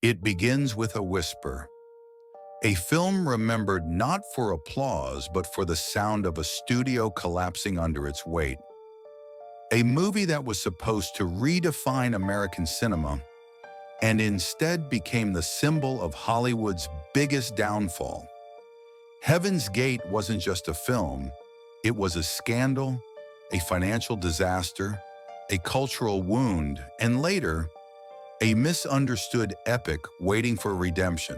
It begins with a whisper, a film remembered not for applause but for the sound of a studio collapsing under its weight. A movie that was supposed to redefine American cinema and instead became the symbol of Hollywood's biggest downfall. Heaven's Gate wasn't just a film, it was a scandal, a financial disaster, a cultural wound, and later, a misunderstood epic waiting for redemption.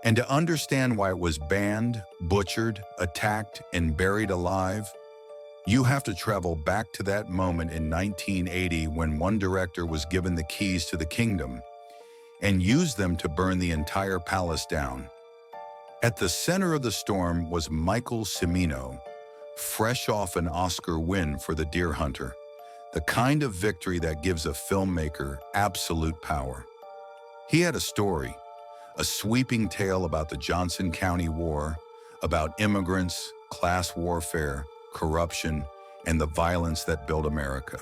And to understand why it was banned, butchered, attacked, and buried alive, you have to travel back to that moment in 1980 when one director was given the keys to the kingdom and used them to burn the entire palace down. At the center of the storm was Michael Cimino, fresh off an Oscar win for The Deer Hunter, the kind of victory that gives a filmmaker absolute power. He had a story, a sweeping tale about the Johnson County War, about immigrants, class warfare, corruption, and the violence that built America.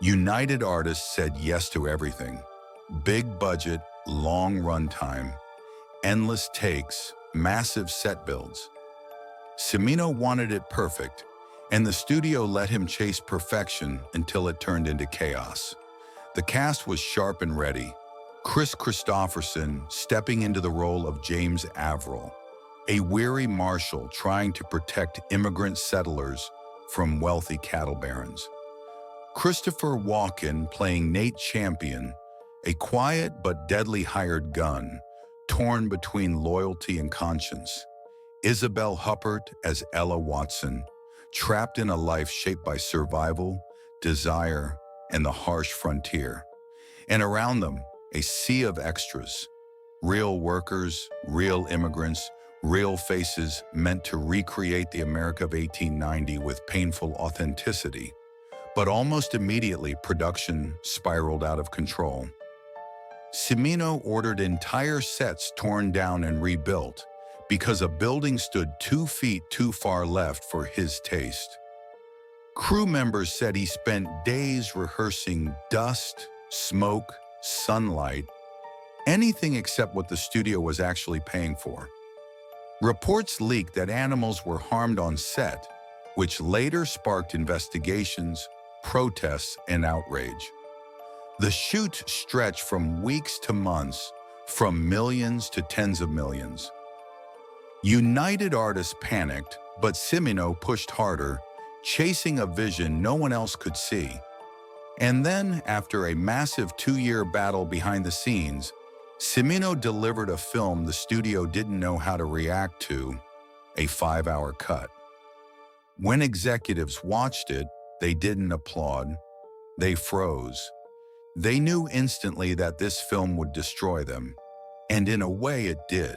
United Artists said yes to everything. Big budget, long runtime, endless takes, massive set builds. Cimino wanted it perfect, and the studio let him chase perfection until it turned into chaos. The cast was sharp and ready. Chris Christopherson stepping into the role of James Averill, a weary marshal trying to protect immigrant settlers from wealthy cattle barons. Christopher Walken playing Nate Champion, a quiet but deadly hired gun, torn between loyalty and conscience. Isabel Huppert as Ella Watson, trapped in a life shaped by survival, desire, and the harsh frontier. And around them, a sea of extras. Real workers, real immigrants, real faces meant to recreate the America of 1890 with painful authenticity. But almost immediately, production spiraled out of control. Cimino ordered entire sets torn down and rebuilt because a building stood 2 feet too far left for his taste. Crew members said he spent days rehearsing dust, smoke, sunlight, anything except what the studio was actually paying for. Reports leaked that animals were harmed on set, which later sparked investigations, protests, and outrage. The shoot stretched from weeks to months, from millions to tens of millions. United Artists panicked, but Cimino pushed harder, chasing a vision no one else could see. And then, after a massive 2-year battle behind the scenes, Cimino delivered a film the studio didn't know how to react to, a 5-hour cut. When executives watched it, they didn't applaud. They froze. They knew instantly that this film would destroy them, and in a way it did.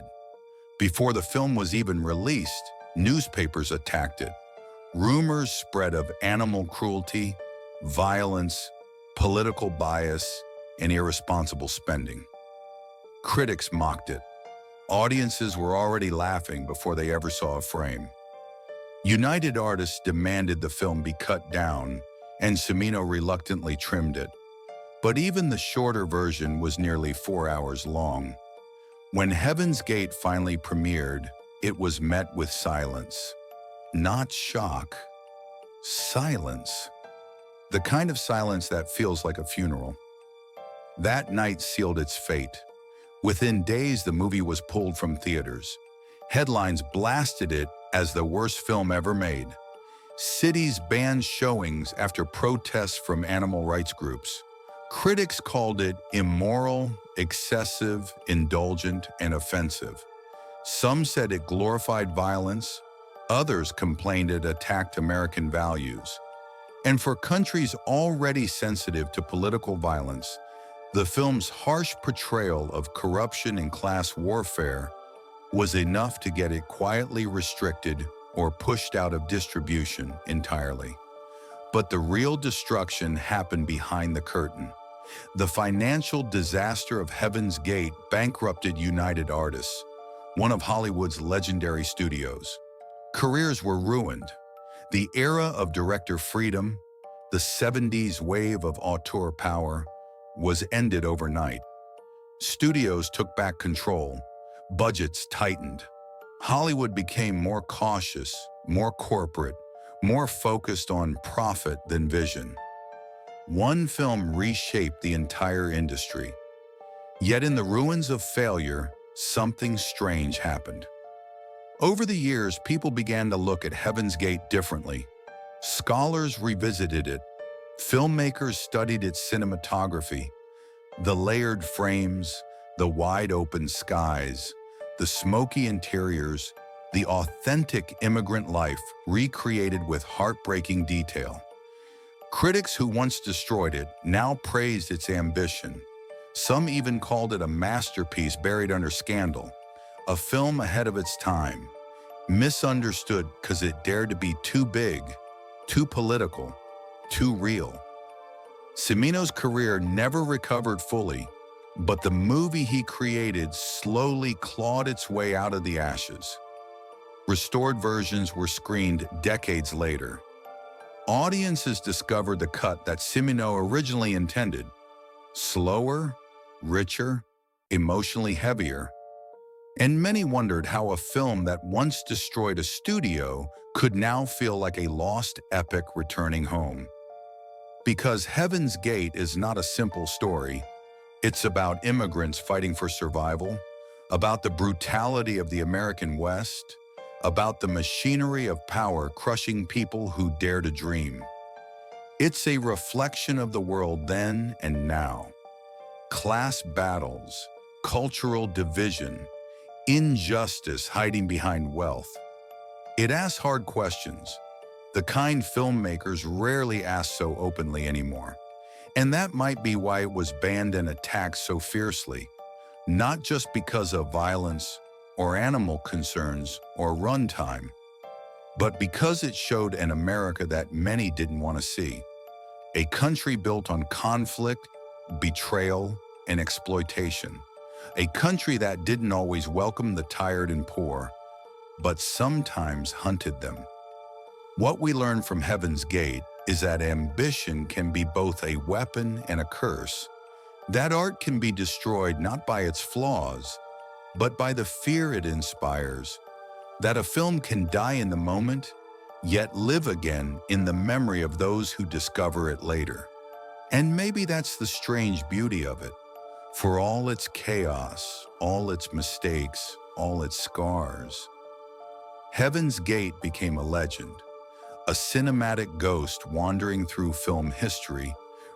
Before the film was even released, newspapers attacked it. Rumors spread of animal cruelty, violence, political bias, and irresponsible spending. Critics mocked it. Audiences were already laughing before they ever saw a frame. United Artists demanded the film be cut down, and Cimino reluctantly trimmed it. But even the shorter version was nearly 4 hours long. When Heaven's Gate finally premiered, it was met with silence. Not shock, silence. The kind of silence that feels like a funeral. That night sealed its fate. Within days, the movie was pulled from theaters. Headlines blasted it as the worst film ever made. Cities banned showings after protests from animal rights groups. Critics called it immoral, excessive, indulgent, and offensive. Some said it glorified violence. Others complained it attacked American values. And for countries already sensitive to political violence, the film's harsh portrayal of corruption and class warfare was enough to get it quietly restricted or pushed out of distribution entirely. But the real destruction happened behind the curtain. The financial disaster of Heaven's Gate bankrupted United Artists, one of Hollywood's legendary studios. Careers were ruined. The era of director freedom, the 70s wave of auteur power, was ended overnight. Studios took back control, budgets tightened. Hollywood became more cautious, more corporate, more focused on profit than vision. One film reshaped the entire industry. Yet in the ruins of failure, something strange happened. Over the years, people began to look at Heaven's Gate differently. Scholars revisited it. Filmmakers studied its cinematography, the layered frames, the wide-open skies, the smoky interiors, the authentic immigrant life recreated with heartbreaking detail. Critics who once destroyed it now praised its ambition. Some even called it a masterpiece buried under scandal, a film ahead of its time, misunderstood because it dared to be too big, too political, too real. Cimino's career never recovered fully, but the movie he created slowly clawed its way out of the ashes. Restored versions were screened decades later. Audiences discovered the cut that Cimino originally intended: slower, richer, emotionally heavier. And many wondered how a film that once destroyed a studio could now feel like a lost epic returning home. Because Heaven's Gate is not a simple story. It's about immigrants fighting for survival, about the brutality of the American West, about the machinery of power crushing people who dare to dream. It's a reflection of the world then and now. Class battles, cultural division, injustice hiding behind wealth. It asks hard questions, the kind filmmakers rarely ask so openly anymore. And that might be why it was banned and attacked so fiercely, not just because of violence or animal concerns or runtime, but because it showed an America that many didn't want to see. A country built on conflict, betrayal, and exploitation. A country that didn't always welcome the tired and poor, but sometimes hunted them. What we learn from Heaven's Gate is that ambition can be both a weapon and a curse. That art can be destroyed not by its flaws, but by the fear it inspires. That a film can die in the moment, yet live again in the memory of those who discover it later. And maybe that's the strange beauty of it. For all its chaos, all its mistakes, all its scars, Heaven's Gate became a legend, a cinematic ghost wandering through film history,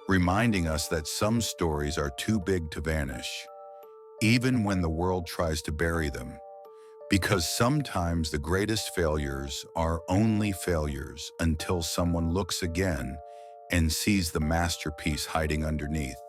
reminding us that some stories are too big to vanish, even when the world tries to bury them. Because sometimes the greatest failures are only failures until someone looks again and sees the masterpiece hiding underneath.